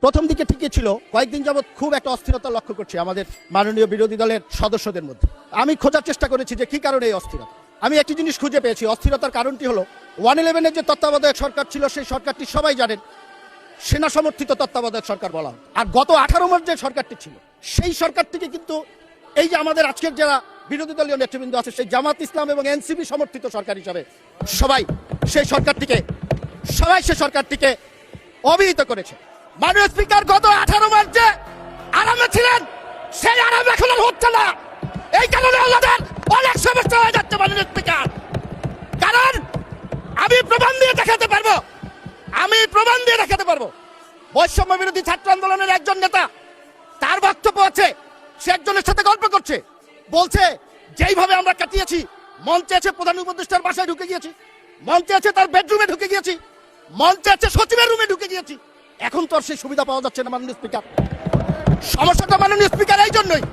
প্রথম দিকে ঠিকই ছিল, কয়েকদিন যাবৎ খুব একটা অস্থিরতা লক্ষ্য করছি আমাদের মাননীয় বিরোধী দলের সদস্যদের মধ্যে। আমি খোঁজার চেষ্টা করেছি যে কি কারণে এই অস্থিরতা। আমি একটি জিনিস খুঁজে পেয়েছি, অস্থিরতার কারণটি হলো 111-এর যে তত্ত্বাবধায়ক সরকার ছিল সেই সরকারটি সবাই জানেন সেনা সমর্থিত তত্ত্বাবধায়ক সরকার বলা হয়। আর গত 18 মাস যে সরকারটি ছিল সেই সরকার থেকে কিন্তু এই যে আমাদের আজকের যারা বিরোধী দলীয় নেতৃবৃন্দ আছে সেই জামাত ইসলাম এবং এনসিপি সমর্থিত সরকার হিসাবে সবাই সেই সরকারটিকে অবহিত করেছে। মাননীয় স্পিকার, গত 18 মাস যে আরামে ছিলেন সেই আরাম এখন আর হচ্ছে না। এই কারণে আমাদের অনেক সমস্যা হয়ে যাচ্ছে মাননীয় স্পিকার। কারণ আমি প্রমাণ দিয়ে দেখাতে পারবো বৈষম্য বিরোধী ছাত্র আন্দোলনের একজন নেতা, তার বক্তব্য আছে, সে একজনের সাথে গল্প করছে, বলছে যেইভাবে আমরা কাটিয়েছি, মঞ্চে আছে প্রধান উপদেষ্টার বাসায় ঢুকে গিয়েছি, মঞ্চে আছে তার বেডরুমে ঢুকে গিয়েছি, মঞ্চে আছে সচিবের রুমে ঢুকে গিয়েছি। এখন তো আর সেই সুবিধা পাওয়া যাচ্ছে না মাননীয় স্পিকার। সমস্যাটা মাননীয় স্পিকার এই জন্যই